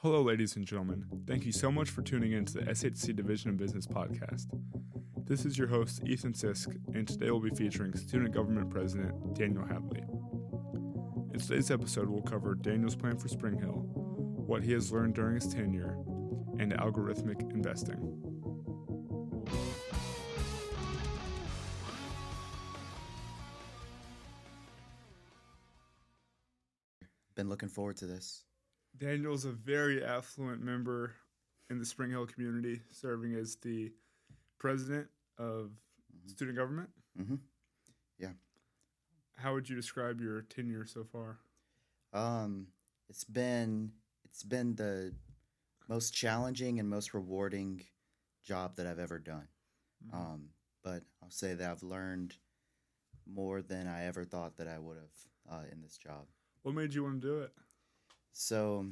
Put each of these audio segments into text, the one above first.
Hello, ladies and gentlemen. Thank you so much for tuning in to the SHC Division of Business podcast. This is your host, Ethan Sisk, and today we'll be featuring Student Government President Daniel Hadley. In today's episode, we'll cover Daniel's plan for Spring Hill, what he has learned during his tenure, and algorithmic investing. Been looking forward to this. Daniel's a very affluent member in the Spring Hill community, serving as the president of student government. Mm-hmm. Yeah. How would you describe your tenure so far? It's been the most challenging and most rewarding job that I've ever done. Mm-hmm. But I'll say that I've learned more than I ever thought that I would have in this job. What made you want to do it? So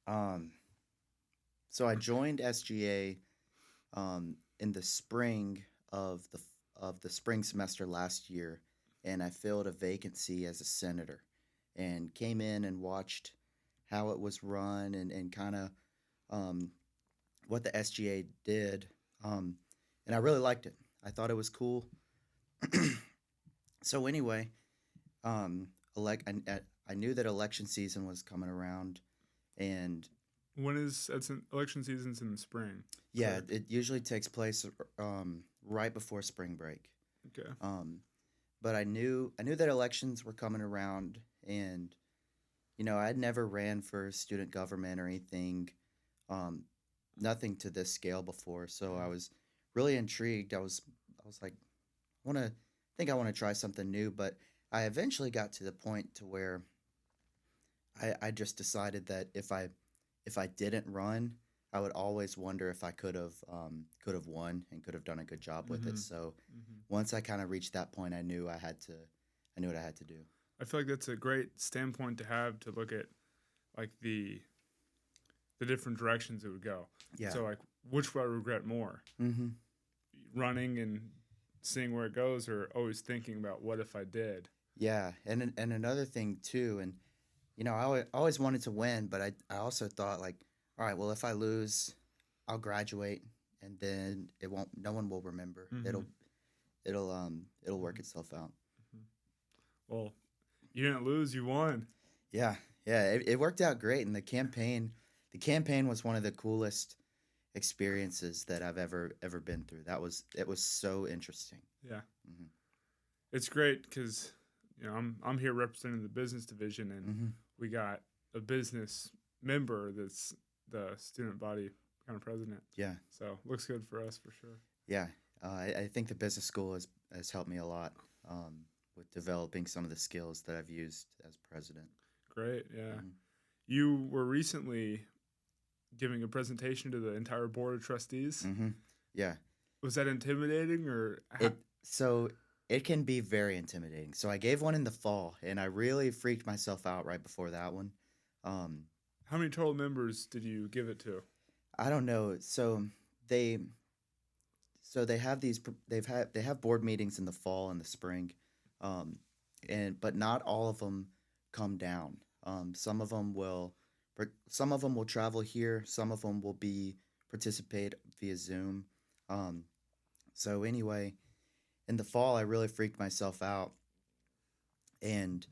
I joined SGA in the spring of the spring semester last year, and I filled a vacancy as a senator, and came in and watched how it was run and kind of what the SGA did, and I really liked it. I thought it was cool. So anyway, I knew that election season was coming around, and election season's in the spring? Yeah, correct? it usually takes place right before spring break. Okay. But I knew that elections were coming around, and I'd never ran for student government or anything, nothing to this scale before. So I was really intrigued. I was like, I want to try something new, but I eventually got to the point to where I just decided that if I didn't run, I would always wonder if I could have won and could have done a good job with it. So once I kind of reached that point, I knew what I had to do. I feel like that's a great standpoint to have to look at, like, the different directions it would go. Yeah. So, like, which would I regret more? Mm-hmm. Running and seeing where it goes, or always thinking about what if I did? Yeah, and another thing too, and I always wanted to win, but I also thought, like, all right, well, if I lose, I'll graduate, and then no one will remember. Mm-hmm. It'll work itself out. Mm-hmm. Well, you didn't lose, you won. Yeah, it worked out great, and the campaign was one of the coolest experiences that I've ever been through. It was so interesting. Yeah. Mm-hmm. It's great because I'm here representing the business division, and we got a business member that's the student body kind of president. Yeah. So looks good for us for sure. Yeah. I think the business school has helped me a lot with developing some of the skills that I've used as president. Great. Yeah. You were recently giving a presentation to the entire board of trustees. Yeah. Was that intimidating or? It can be very intimidating. So I gave one in the fall, and I really freaked myself out right before that one. How many total members did you give it to? I don't know. So they have board meetings in the fall and the spring, but not all of them come down. Some of them will travel here. Some of them will participate via Zoom. So anyway, in the fall, I really freaked myself out, and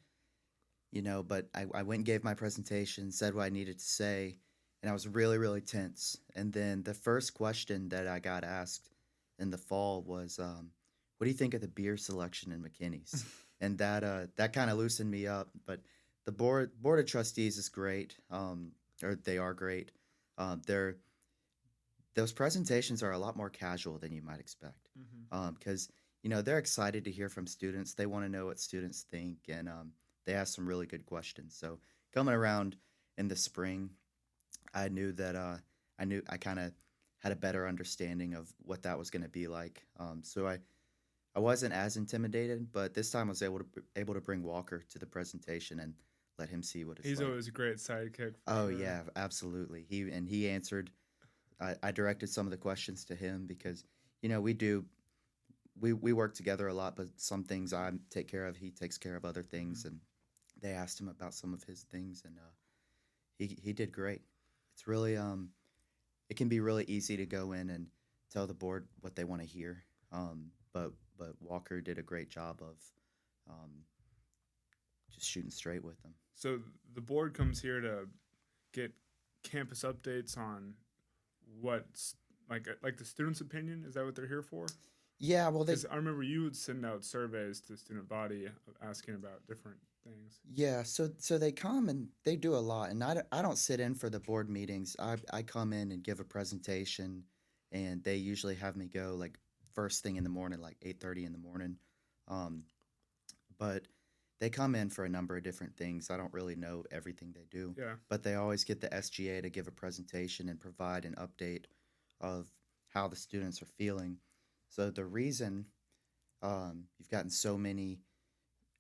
but I went and gave my presentation, said what I needed to say, and I was really, really tense. And then the first question that I got asked in the fall was, "What do you think of the beer selection in McKinney's?" And that kind of loosened me up. But the board of trustees is great, or they are great. Those presentations are a lot more casual than you might expect, because they're excited to hear from students. They want to know what students think, and they ask some really good questions. So coming around in the spring, I knew that I kind of had a better understanding of what that was going to be like. So I wasn't as intimidated, but this time I was able to bring Walker to the presentation and let him see what it's He's like. always a great sidekick. Oh, sure. Yeah, absolutely. He answered. I directed some of the questions to him because we work together a lot, but some things I take care of, he takes care of other things, and they asked him about some of his things, and he did great. It's really it can be really easy to go in and tell the board what they want to hear. But Walker did a great job of um, just shooting straight with them. So the board comes here to get campus updates on what's like the students' opinion. Is that what they're here for? Yeah, well, Because I remember you would send out surveys to the student body asking about different things. yeah, so they come and they do a lot, and I don't sit in for the board meetings. I come in and give a presentation, and they usually have me go like first thing in the morning, like 8:30 in the morning. Um, but they come in for a number of different things. I don't really know everything they do, Yeah. but they always get the SGA to give a presentation and provide an update of how the students are feeling. So the reason you've gotten so many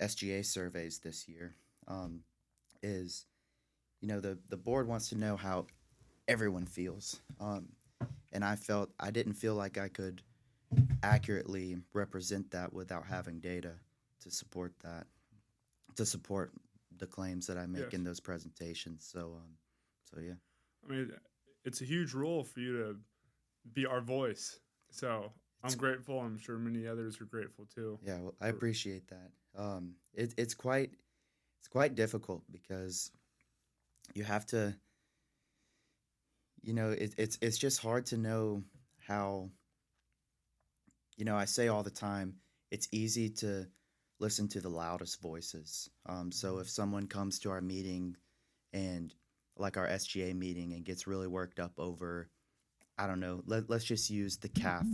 SGA surveys this year is, the board wants to know how everyone feels. And I didn't feel like I could accurately represent that without having data to support that, to support the claims that I make Yes. in those presentations. So yeah. I mean, it's a huge role for you to be our voice. So I'm grateful. I'm sure many others are grateful too. Yeah, well, I appreciate that. It's quite difficult because you have to, it's just hard to know how. I say all the time, it's easy to listen to the loudest voices. So if someone comes to our meeting and like our SGA meeting and gets really worked up over, I don't know, let's just use the CAF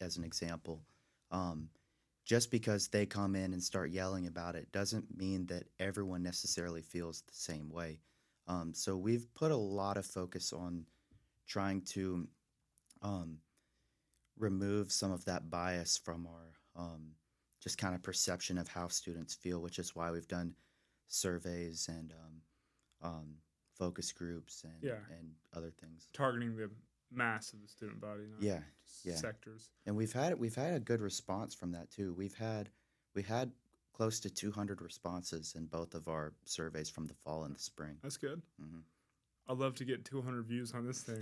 as an example. Just because they come in and start yelling about it doesn't mean that everyone necessarily feels the same way. So we've put a lot of focus on trying to um, remove some of that bias from our just kind of perception of how students feel, which is why we've done surveys and focus groups Yeah. and other things. Targeting the mass of the student body, not Yeah, just yeah. sectors. And we've had a good response from that too. We had close to 200 responses in both of our surveys from the fall and the spring. That's good. Hmm. I'd love to get 200 views on this thing.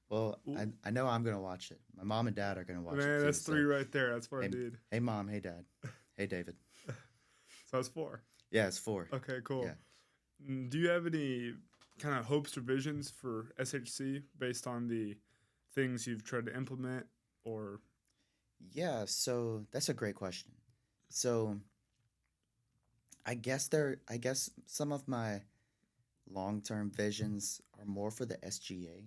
Well, I know I'm gonna watch it. My mom and dad are gonna watch it Man, too. that's 3 right there. That's what I hey, need. hey mom, hey dad, hey David. So that's 4. Yeah, it's 4. Okay, cool. Yeah. Do you have any kind of hopes or visions for SHC based on the things you've tried to implement, or? Yeah, so that's a great question. So I guess some of my long-term visions are more for the SGA.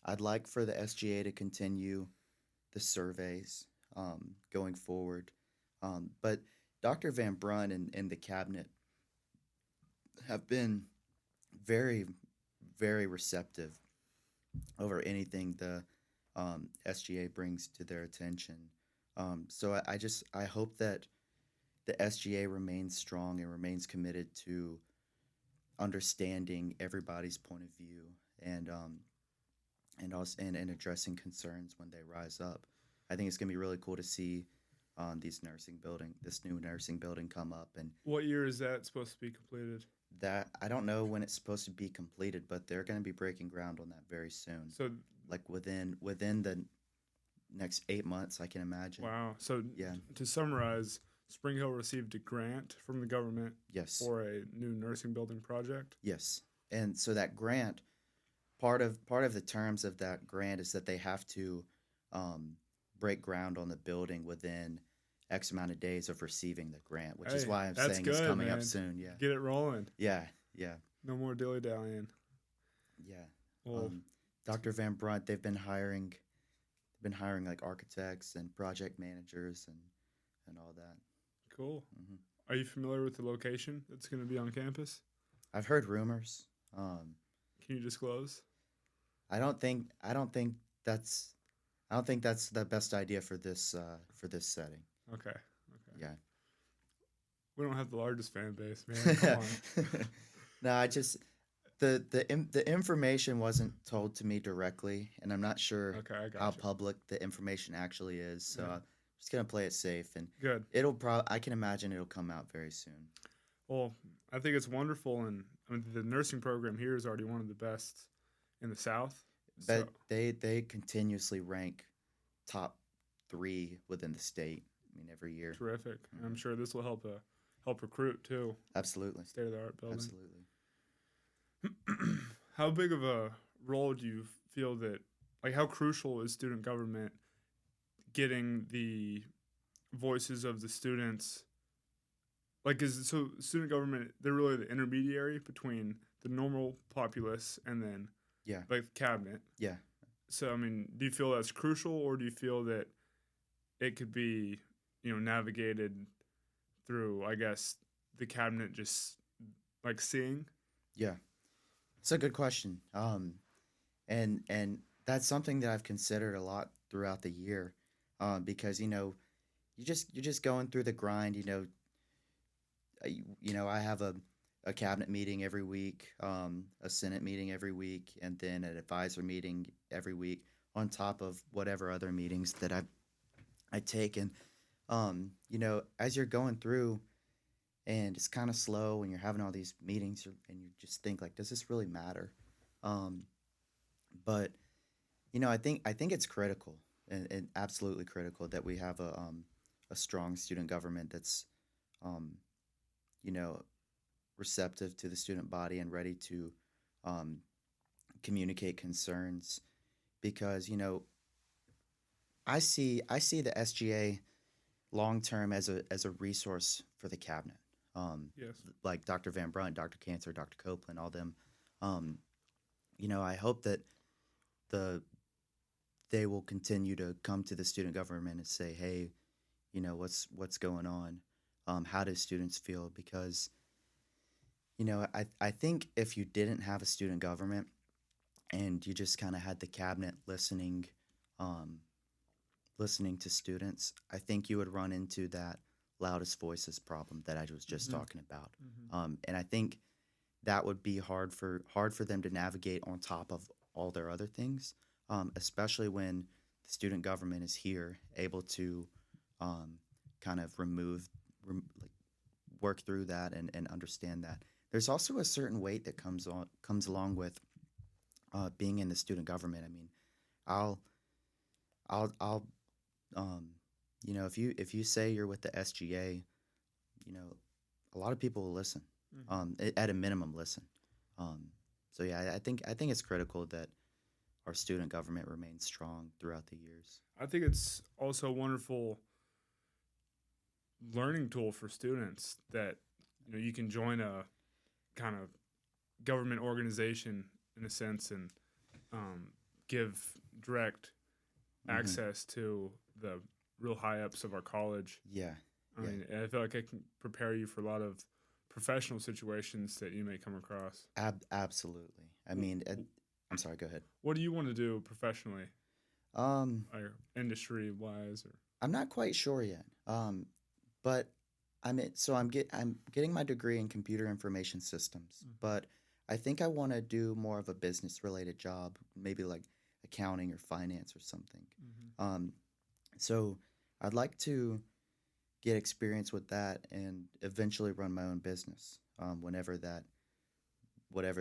I'd like for the SGA to continue the surveys going forward. But Dr. Van Brun and the cabinet have been very, very receptive over anything the SGA brings to their attention. So I hope that the SGA remains strong and remains committed to understanding everybody's point of view and also and addressing concerns when they rise up. I think it's gonna be really cool to see this new nursing building come up, and What year is that supposed to be completed? that I don't know when it's supposed to be completed, but they're gonna be breaking ground on that very soon. So, Like within the next 8 months, I can imagine. wow. So, Yeah. to summarize, Spring Hill received a grant from the government Yes. for a new nursing building project. Yes. And so that grant, part of the terms of that grant is that they have to break ground on the building within X amount of days of receiving the grant, which is Hey, why I'm that's saying it's good, coming man. up soon. Yeah. Get it rolling. Yeah. Yeah. No more dilly dallying. Yeah. Well, Dr. Van Brunt, they've been hiring like architects and project managers and all that. cool. Hmm. Are you familiar with the location that's going to be on campus? I've heard rumors. Can you disclose? I don't think that's the best idea for this setting. Okay. Yeah. We don't have the largest fan base, man. Come on. No, I just the information wasn't told to me directly, and I'm not sure Okay, I got how you. public the information actually is. So Yeah. I'm just gonna play it safe, and Good. I can imagine it'll come out very soon. Well, I think it's wonderful, and I mean, the nursing program here is already one of the best in the South. But So they continuously rank top 3 within the state. I mean, every year. terrific. And I'm Mhm. sure this will help recruit too. Absolutely. State of the art building. Absolutely. How big of a role do you feel that, like, how crucial is student government getting the voices of the students? Like, student government, they're really the intermediary between the normal populace and then, Yeah. like, cabinet. Yeah. So, I mean, do you feel that's crucial, or do you feel that it could be, navigated through, I guess, the cabinet just, like, seeing? Yeah. It's a good question. And that's something that I've considered a lot throughout the year, because you're just going through the grind. I have a cabinet meeting every week, a Senate meeting every week, and then an advisor meeting every week on top of whatever other meetings that I take. And as you're going through, and it's kind of slow when you're having all these meetings, and you just think like, does this really matter? Um, but I think it's critical, and absolutely critical, that we have a strong student government that's um, you know receptive to the student body and ready to um, communicate concerns, because I see the SGA long term as a resource for the cabinet. Yes. Like Dr. Van Brunt, Dr. Cancer, Dr. Copeland, all them. Um, I hope that the they will continue to come to the student government and say, hey, what's going on? How do students feel? Because I think if you didn't have a student government and you just kind of had the cabinet um, listening to students, I think you would run into that loudest voices problem that I was just Mhm. talking about. Mhm. And I think that would be hard for them to navigate on top of all their other things, especially when the student government is here, able to um, kind of like work through that and understand that. There's also a certain weight that comes along with being in the student government. I mean, I'll I'll um, if you say you're with the SGA, you know, a lot of people will listen. Mhm. At a minimum, listen. Um, so yeah, I think it's critical that our student government remains strong throughout the years. I think it's also a wonderful learning tool for students that you can join a kind of government organization in a sense and um, give direct Hmm. access to the real high ups of our college. Yeah, I yeah, mean, I feel like it can prepare you for a lot of professional situations that you may come across. absolutely. I W- mean, w- I'm sorry. Go ahead. What do you want to do professionally, Um, or industry wise? Or I'm not quite sure yet. But I'm getting my degree in computer information systems, Mhm. but I think I want to do more of a business related job, maybe like accounting or finance or something. Mhm. Um, so I'd like to get experience with that and eventually run my own business, whatever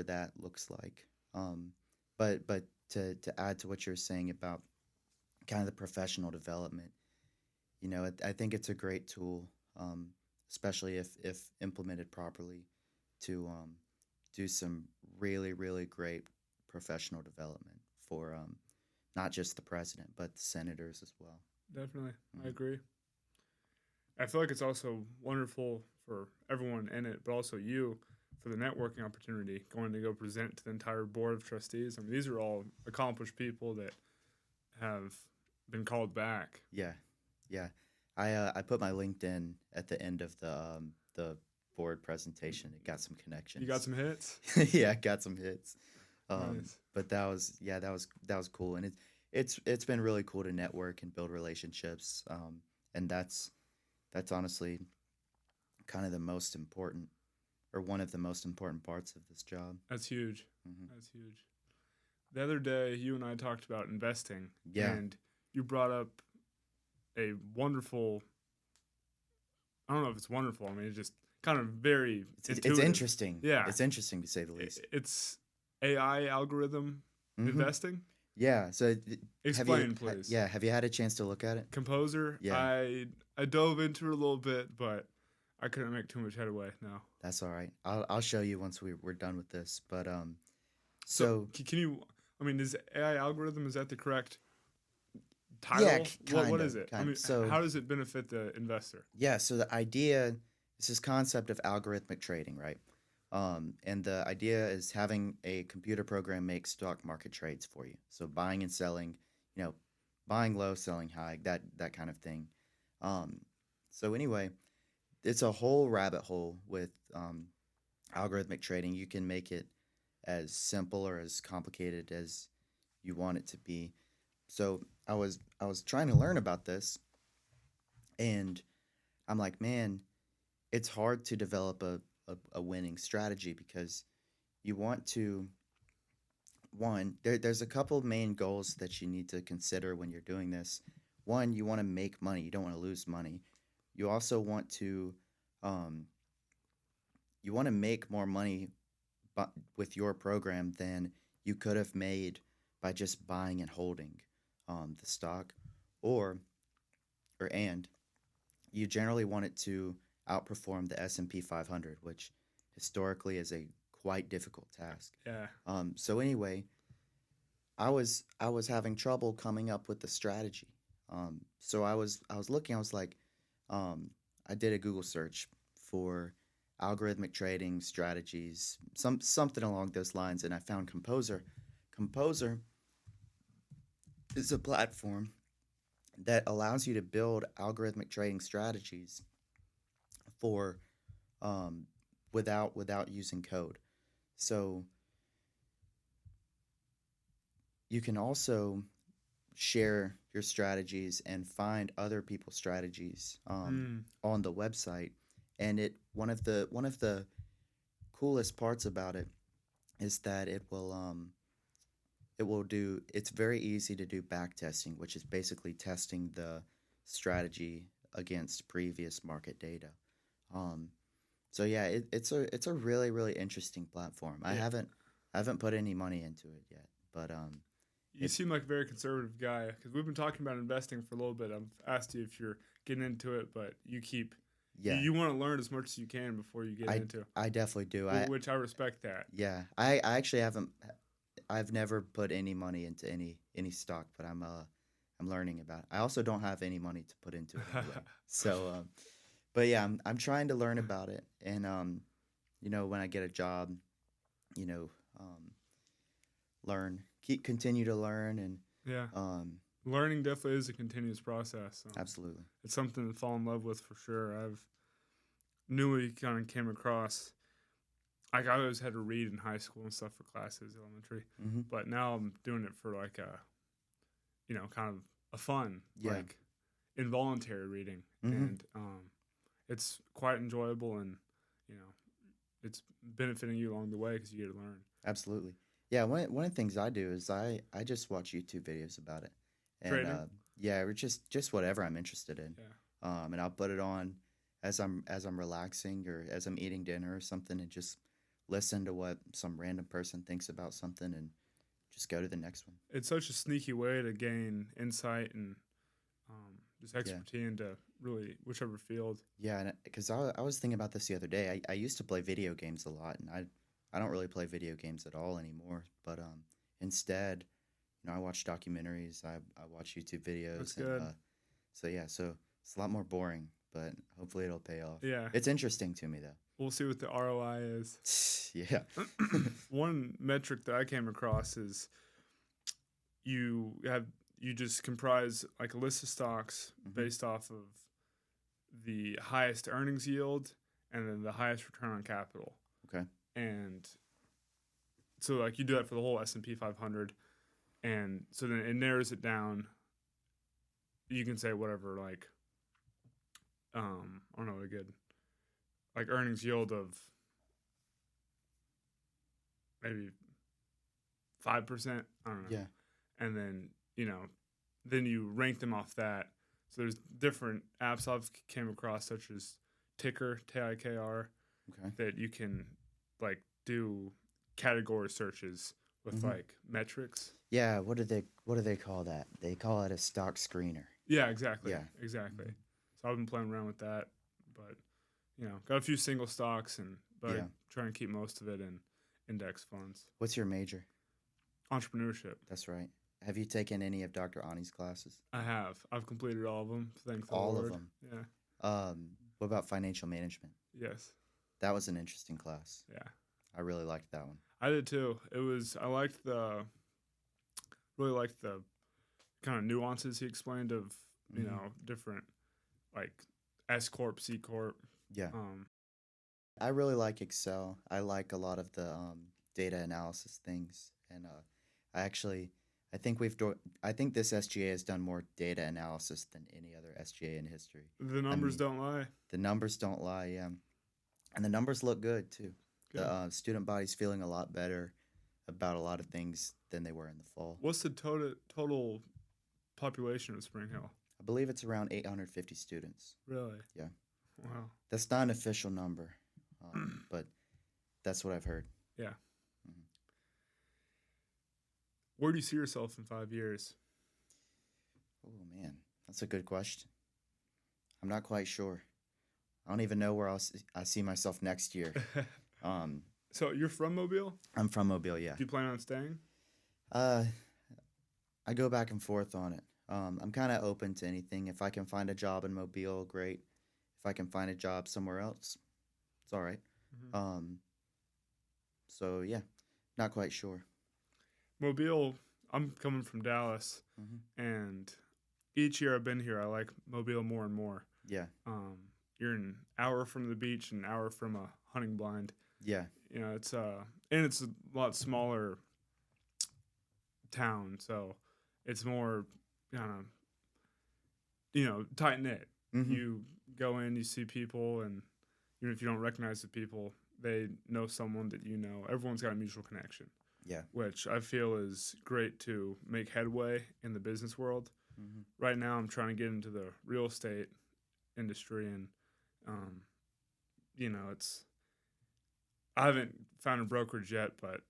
that looks like. Um, but to add to what you're saying about kind of the professional development, I think it's a great tool, um, especially if implemented properly, to do some really, really great professional development for not just the president, but the senators as well. Definitely, I Hmm. agree. I feel like it's also wonderful for everyone in it, but also you for the networking opportunity, going to go present to the entire board of trustees. I mean, these are all accomplished people that have been called back. Yeah, yeah. I put my LinkedIn at the end of the board presentation. It got some You got connections. some hits. Yeah, got some hits. Nice. But that was cool, and it's been really cool to network and build relationships. And that's honestly kind of the most important, or one of the most important parts of this job. That's huge. Hmm. That's huge. The other day, you and I talked about investing, Yeah, and you brought up a wonderful. I don't know if it's wonderful. I mean, kind of very It's intuitive. interesting. Yeah. It's interesting to say the least. It's AI algorithm investing. Yeah. So Explain, please. have you had a chance to look at it? Composer. Yeah. I dove into it a little bit, but I couldn't make too much headway. No. That's all right. I'll show you once we're done with this. But So can you? I mean, is AI algorithm, is that the correct title? Yeah, what is it? I mean, So how does it benefit the investor? yeah, so the idea is this concept of algorithmic trading, right? And the idea is having a computer program make stock market trades for you. So buying and selling, buying low, selling high, that kind of thing. So anyway, it's a whole rabbit hole with algorithmic trading. You can make it as simple or as complicated as you want it to be. So I was trying to learn about this, and I'm like, man, it's hard to develop a winning strategy because you want to there's a couple of main goals that you need to consider when you're doing this. One, you want to make money. You don't want to lose money. You also want to make more money with your program than you could have made by just buying and holding the stock, or and you generally want it to outperform the S&P 500, which historically is a quite difficult task. Yeah. So anyway, I was having trouble coming up with the strategy. So I was looking. I was like, I did a Google search for algorithmic trading strategies, something along those lines, and I found Composer. Composer is a platform that allows you to build algorithmic trading strategies for without using code. So you can also share your strategies and find other people's strategies on the website. And one of the coolest parts about it is that it's very easy to do back testing, which is basically testing the strategy against previous market data. So yeah, it's a really, really interesting platform. Yeah. I haven't put any money into it yet, but you seem like a very conservative guy, because we've been talking about investing for a little bit. I've asked you if you're getting into it, but you keep you want to learn as much as you can before you get into it. I definitely do. Which I respect that. Yeah, I actually haven't. I've never put any money into any stock, but I'm learning about it. I also don't have any money to put into it anyway. So, but yeah, I'm trying to learn about it, and when I get a job, continue to learn, and yeah, learning definitely is a continuous process. Absolutely, it's something to fall in love with for sure. I've newly kind of came across. I always had to read in high school and stuff for classes, elementary, but now I'm doing it for like kind of a fun, like involuntary reading, and it's quite enjoyable, and it's benefiting you along the way because you get to learn. Absolutely, yeah. One of the things I do is I just watch YouTube videos about it, and or just whatever I'm interested in, and I'll put it on as I'm relaxing or as I'm eating dinner or something, and just listen to what some random person thinks about something and just go to the next one. It's such a sneaky way to gain insight and just expertise into really whichever field. Yeah, because I was thinking about this the other day. I used to play video games a lot, and I don't really play video games at all anymore. But instead, I watch documentaries. I watch YouTube videos. That's good. So it's a lot more boring, but hopefully it'll pay off. Yeah. It's interesting to me, though. We'll see what the ROI is. Yeah. One metric that I came across is you just comprise like a list of stocks based off of the highest earnings yield and then the highest return on capital. Okay. And so like you do that for the whole S&P 500, and so then it narrows it down. You can say whatever, like I don't know, a good like earnings yield of maybe 5%. I don't know. Yeah. And then, then you rank them off that. So there's different apps I've came across, such as Ticker, TIKR, Okay. that you can like do category searches with Hmm. like metrics. Yeah. What do they call that? They call it a stock screener. Yeah, exactly, Yeah. exactly. Hmm. So I've been playing around with that, but got a few single stocks, but I Yeah. try and keep most of it in index funds. What's your major? Entrepreneurship. That's right. Have you taken any of Dr. Ani's classes? I have. I've completed all of them. Thank the All of Lord. them. Yeah. What about financial management? Yes. That was an interesting class. Yeah. I really liked that one. I did too. It was. I liked really liked the kind of nuances he explained of Hmm. different like S corp, C corp. Yeah. Um. I really like Excel. I like a lot of the data analysis things, and I actually, I think I think this SGA has done more data analysis than any other SGA in history. The I numbers mean, don't lie. the numbers don't lie, yeah, and the numbers look good too. The Good. student body's feeling a lot better about a lot of things than they were in the fall. What's the total population of Spring Hill? I believe it's around 850 students. Really? Yeah, Wow. that's not an official number, but that's what I've heard. Yeah. Mhm. Where do you see yourself in 5 years? Oh man, that's a good question. I'm not quite sure. I don't even know where I see myself next year. Um, So you're from Mobile? I'm from Mobile, yeah. Do you plan on staying? Uh, I go back and forth on it. I'm kind of open to anything. If I can find a job in Mobile, great. If I can find a job somewhere else, it's all right. Mhm. Um, so yeah, not quite sure. Mobile, I'm coming from Dallas, Hmm. and each year I've been here, I like Mobile more and more. Yeah, You're an hour from the beach, an hour from a hunting blind. yeah, It's and it's a lot smaller town, so it's more kind of tight knit. hmm, You go in, you see people, and even if you don't recognize the people, they know someone that you know. Everyone's got a mutual connection, yeah, which I feel is great to make headway in the business world. hmm, Right now, I'm trying to get into the real estate industry, and um, it's I haven't found a brokerage yet, but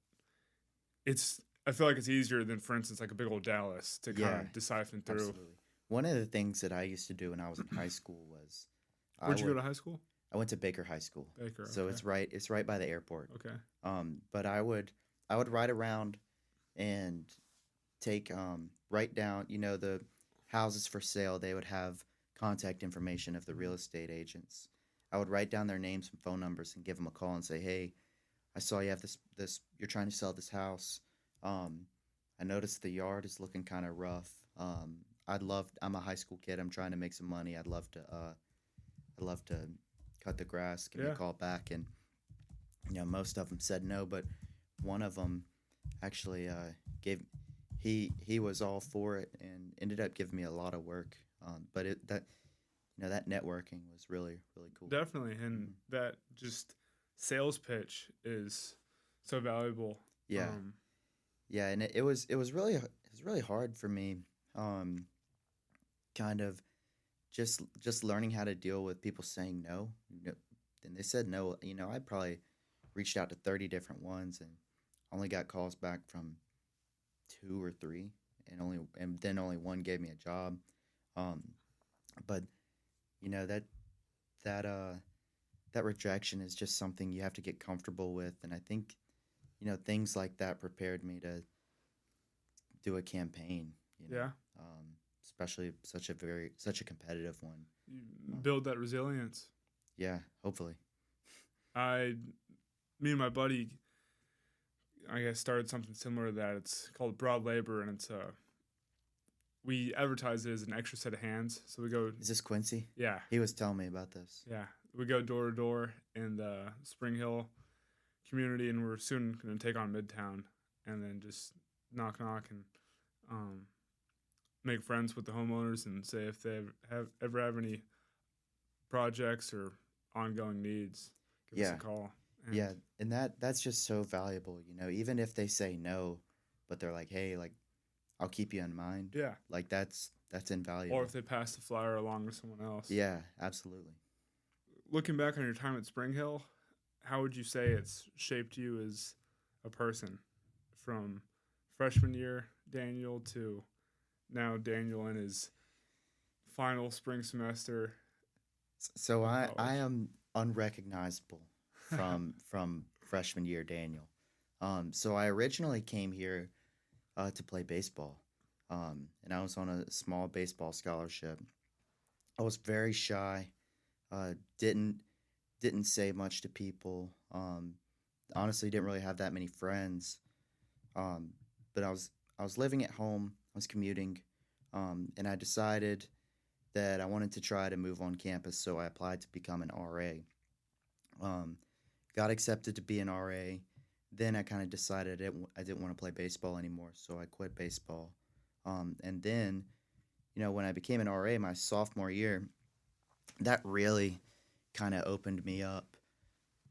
I feel like it's easier than, for instance, like a big old Dallas to kind yeah, of siphon through. absolutely. One of the things that I used to do when I was in high school was I Where'd you go would to high school? I went to Baker High School, Baker. so Okay. it's right by the airport. Okay. But I would ride around and take write down, the houses for sale. They would have contact information of the real estate agents. I would write down their names and phone numbers and give them a call and say, hey, I saw you have this you're trying to sell this house. Um, I noticed the yard is looking kind of rough. I'm a high school kid. I'm trying to make some money. I'd love to cut the grass. Give me a Yeah. call back. And most of them said no, but one of them actually gave he was all for it and ended up giving me a lot of work. But that networking was really really cool. Definitely, and Mhm. that just sales pitch is so valuable. Yeah, Um, yeah, and it was really hard for me, um, kind of just learning how to deal with people saying no. And they said no. I probably reached out to 30 different ones and only got calls back from two or three, and then only one gave me a job. Um, but that that uh that rejection is just something you have to get comfortable with, and I think things like that prepared me to do a campaign. yeah, Um, especially such a competitive one. you Um, build that resilience. yeah, hopefully. I, me and my buddy, I guess started something similar to that. It's called Broad Labor, and we advertise it as an extra set of hands. So we go, Is this Quincy? yeah, He was telling me about this. yeah, we go door to door in the Spring Hill community, and we're soon going to take on Midtown, and then just knock and um, make friends with the homeowners and say if they ever have any projects or ongoing needs, give us a Yeah, call. And yeah, and that's just so valuable. Even if they say no, but they're like, hey, like I'll keep you in mind. yeah, Like that's or invaluable. if they pass the flyer along to someone else. Yeah, absolutely. looking back on your time at Spring Hill, how would you say it's shaped you as a person from freshman year Daniel to now Daniel in his final spring semester So of I college? am unrecognizable from freshman year Daniel. So I originally came here to play baseball, and I was on a small baseball scholarship. I was very shy. Uh, didn't didn't say much to people. Honestly, didn't really have that many friends. Um, but I was living at home. I was commuting, and I decided that I wanted to try to move on campus. So I applied to become an RA. Um, got accepted to be an RA. Then I kind of decided I didn't want to play baseball anymore, so I quit baseball. And then, when I became an RA my sophomore year, that really kind of opened me up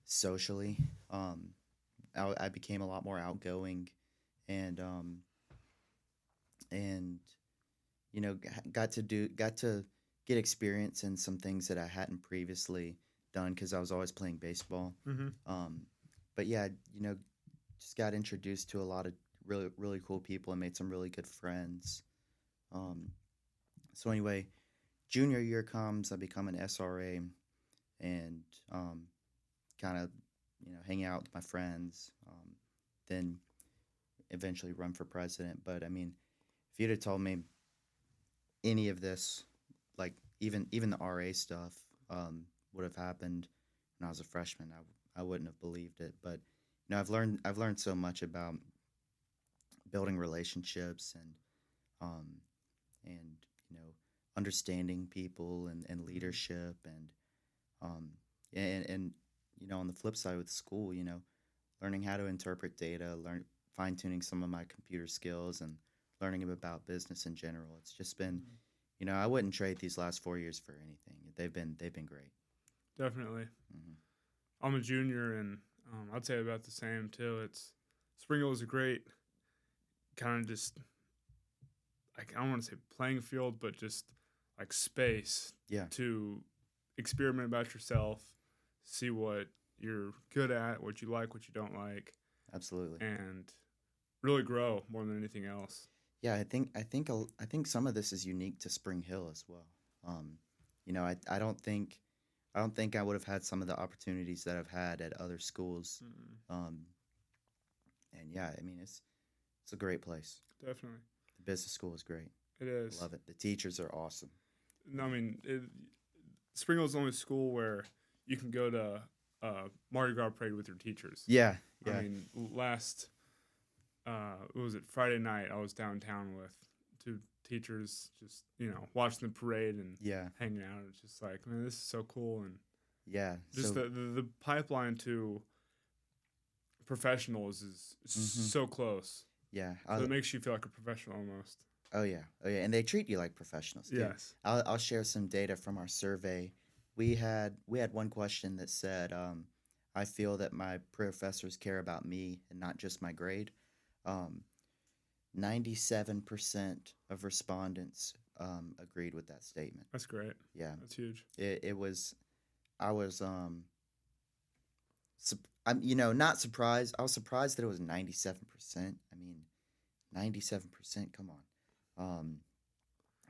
socially. Um, I became a lot more outgoing, and and got to get experience in some things that I hadn't previously done because I was always playing baseball. Mm-hmm. Um, but yeah, just got introduced to a lot of really cool people and made some really good friends. Um, so anyway, junior year comes, I become an SRA and kind of hang out with my friends. Then eventually run for president. But I mean, if you'd have told me any of this, like even the RA stuff, would have happened when I was a freshman, I wouldn't have believed it. But I've learned so much about building relationships um, and understanding people and leadership um, and on the flip side with school, learning how to interpret data, learn fine tuning some of my computer skills and learning about business in general. It's just been, Mm-hmm. I wouldn't trade these last 4 years for anything. They've been great. Definitely. Hmm. I'm a junior, and I'd say about the same too. It's Spring Hill is a great kind of just I don't want to say playing field, but just like space Yeah, to experiment about yourself, see what you're good at, what you like, what you don't like, absolutely. and really grow more than anything else. Yeah, I think some of this is unique to Spring Hill as well. Um, I don't think I would have had some of the opportunities that I've had at other schools. Mm, Um, and yeah, I mean it's a great place. definitely, The business school is great. it I is. love it. The teachers are awesome. No, I mean, Spring Hill's the only school where you can go to Mardi Gras parade with your teachers. Yeah, I yeah, mean, last what was it, Friday night? I was downtown with two teachers, just watching the parade and yeah, hanging out. It's just like, man, this is so cool, and yeah. just So, the pipeline to professionals is hmm, so close. yeah. So it makes you feel like a professional almost. Oh yeah, oh yeah, and they treat you like professionals too. Yes. I'll share some data from our survey. We had one question that said, "I feel that my professors care about me and not just my grade." 97% of respondents agreed with that statement. That's great. Yeah, That's huge. it was. I was I'm not surprised. I was surprised that it was 97%. I mean, 97%. Come on.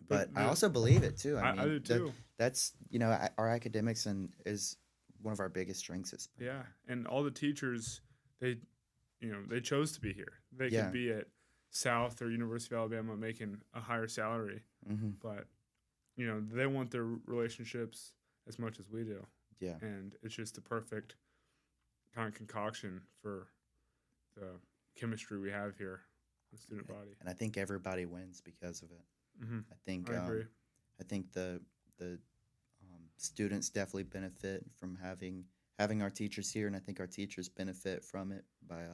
But But I also believe it too. I I mean, do too. that's our academics and is one of our biggest strengths at Spring Yeah, Hill. and all the teachers, they they chose to be here. They could Yeah. be at South or University of Alabama making a higher salary, Hmm. but they want their relationships as much as we do, Yeah. and it's just the perfect kind of concoction for the chemistry we have here, the student body. And I think everybody wins because of it. Hmm. I think I agree. the students definitely benefit from having our teachers here, and I think our teachers benefit from it by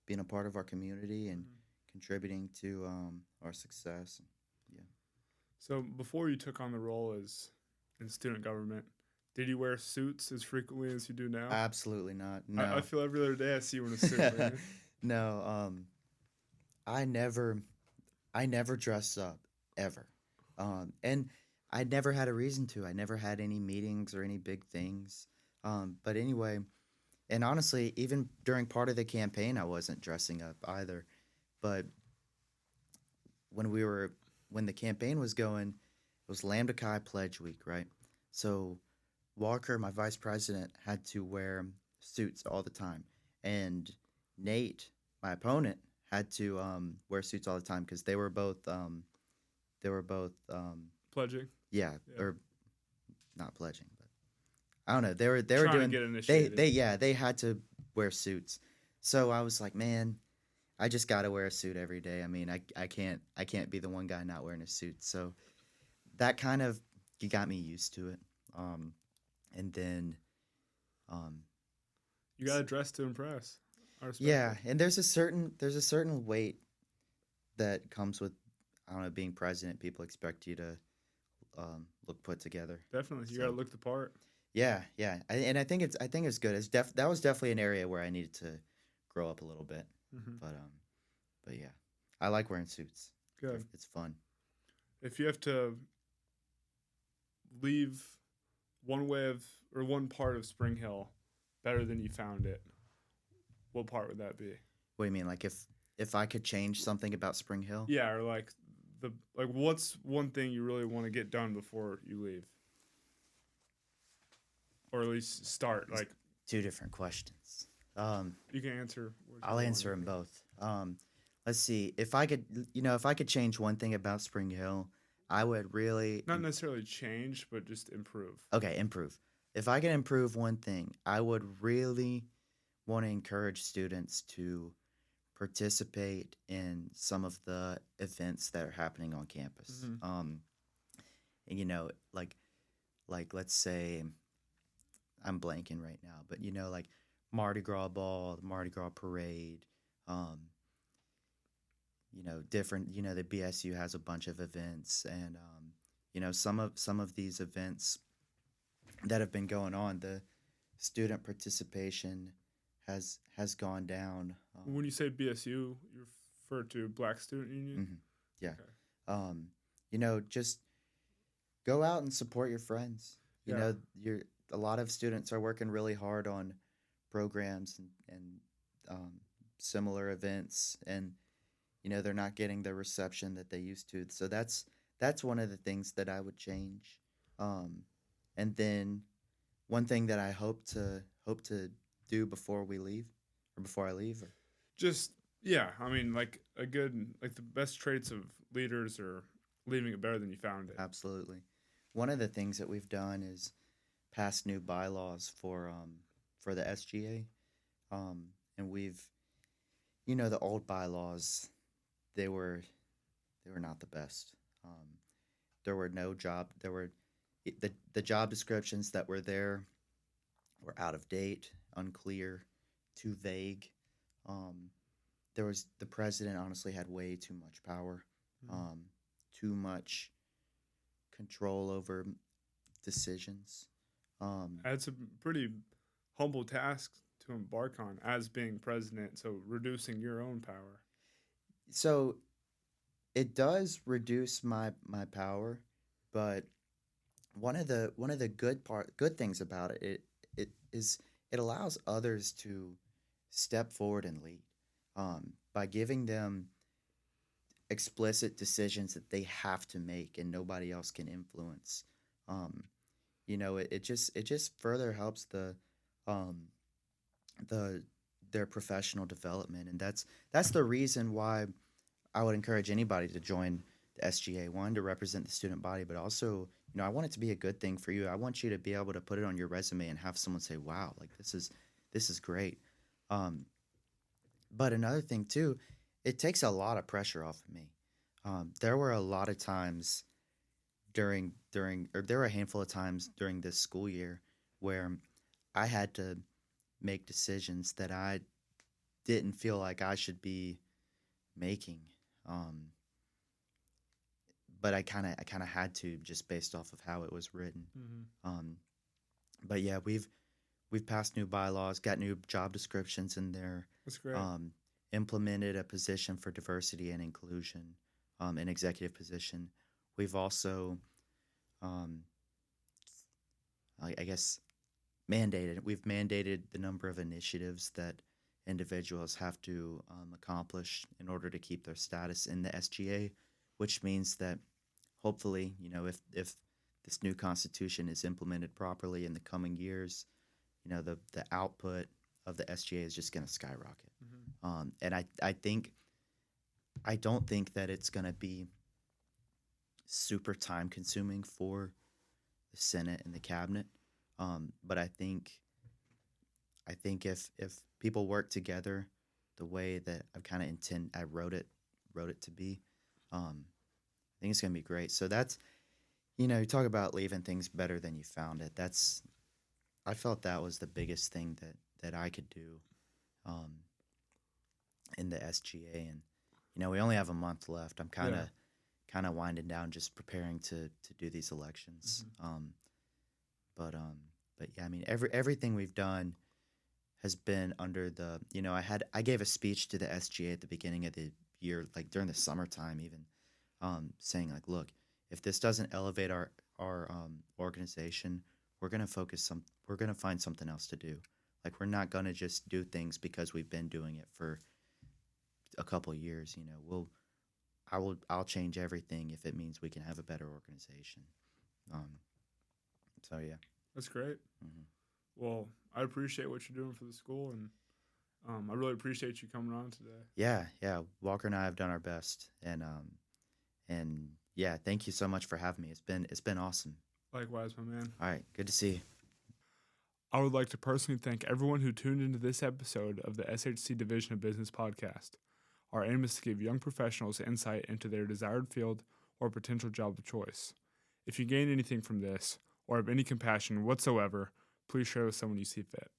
being a part of our community and Hmm. contributing to our success. Yeah, So before you took on the role as in student government, did you wear suits as frequently as you do now? absolutely not. I No, feel every other day I see you in a suit, man. no. I never, I never dress up ever. And I never had a reason to. I never had any meetings or any big things. But anyway, and honestly, even during part of the campaign, I wasn't dressing up either. But when we were when the campaign was going, it was Lambda Chi Pledge Week, right? So Walker, my vice president, had to wear suits all the time, and Nate, my opponent, had to wear suits all the time because they were both Pledging. yeah, Yeah. or not pledging, but I don't know. They were Trying to doing get initiated. they had to wear suits. So I was like, man, I just got to wear a suit every day. I mean, I can't be the one guy not wearing a suit. So that kind of you got me used to it. Um, and then um, You got to dress to impress. I respect yeah, it. and there's a certain weight that comes with I don't know being president. People expect you to look put together. Definitely. You got to So look the part. yeah, yeah, and I think it's good. That was definitely an area where I needed to grow up a little bit. Hmm. But yeah, I like wearing suits. Good. It's fun. If you have to leave one part of Spring Hill better than you found it, what part would that be? What do you mean? Like if I could change something about Spring Hill? Yeah, or what's one thing you really want to get done before you leave, or at least start? Like Two different questions. you can answer. I'll answer them both. Let's see. If I could change one thing about Spring Hill, I would really Not necessarily change, but just improve. okay, improve. If I could improve one thing, I would really want to encourage students to participate in some of the events that are happening on campus. Hmm. And like let's say I'm blanking right now, but like Mardi Gras ball, the Mardi Gras parade, um, different. The BSU has a bunch of events, and some of these events that have been going on, the student participation has gone down. When you say BSU, you refer to Black Student Union. Mhm, yeah. Okay. Just go out and support your friends. Yeah. You're a lot of students are working really hard on programs and similar events, and they're not getting the reception that they used to. So that's one of the things that I would change. And then one thing that I hope to do before we leave, or before I leave. Just yeah, I mean, the best traits of leaders are leaving it better than you found it. Absolutely. One of the things that we've done is pass new bylaws for the SGA, and the old bylaws, they were not the best. There were no job. There were the job descriptions that were there were out of date, unclear, too vague. Um, the president honestly had way too much power, Mhm. too much control over decisions. Um, It's a pretty humble task to embark on as being president. So reducing your own power. so it does reduce my power, but one of the good things about it is it allows others to step forward and lead, by giving them explicit decisions that they have to make and nobody else can influence. Um, it just further helps um, the their professional development, and that's the reason why I would encourage anybody to join the SGA. One, to represent the student body, but also, I want it to be a good thing for you. I want you to be able to put it on your resume and have someone say, "Wow, like this is great." Um, but another thing too, it takes a lot of pressure off of me. There were a lot of times or there were a handful of times during this school year where I had to make decisions that I didn't feel like I should be making. Um, but I kind of had to, just based off of how it was written. Hmm. Um, but yeah, we've passed new bylaws, got new job descriptions in there, That's great. um, implemented a position for diversity and inclusion, an executive position. We've also um, I guess mandated. We've mandated the number of initiatives that individuals have to accomplish in order to keep their status in the SGA, which means that hopefully, if this new constitution is implemented properly in the coming years, the output of the SGA is just going to skyrocket. And I don't think that it's going to be super time consuming for the Senate and the cabinet. But I think if people work together the way that I wrote it to be, I think it's gonna be great. So that's, you talk about leaving things better than you found it. I felt that was the biggest thing that I could do, in the SGA, and we only have a month left. I'm kind of winding down, just preparing to do these elections. But yeah, I mean, everything we've done has been under the, I gave a speech to the SGA at the beginning of the year, like during the summertime even, saying like, look, if this doesn't elevate our organization, we're going to find something else to do. Like, we're not going to just do things because we've been doing it for a couple of years. I'll change everything if it means we can have a better organization. So yeah. That's great. Mm-hmm. Well, I appreciate what you're doing for the school, and I really appreciate you coming on today. Yeah. Walker and I have done our best, and yeah, thank you so much for having me. It's been awesome. Likewise, my man. All right, good to see you. I would like to personally thank everyone who tuned into this episode of the SHC Division of Business podcast. Our aim is to give young professionals insight into their desired field or potential job of choice. If you gain anything from this, or have any compassion whatsoever, please share with someone you see fit.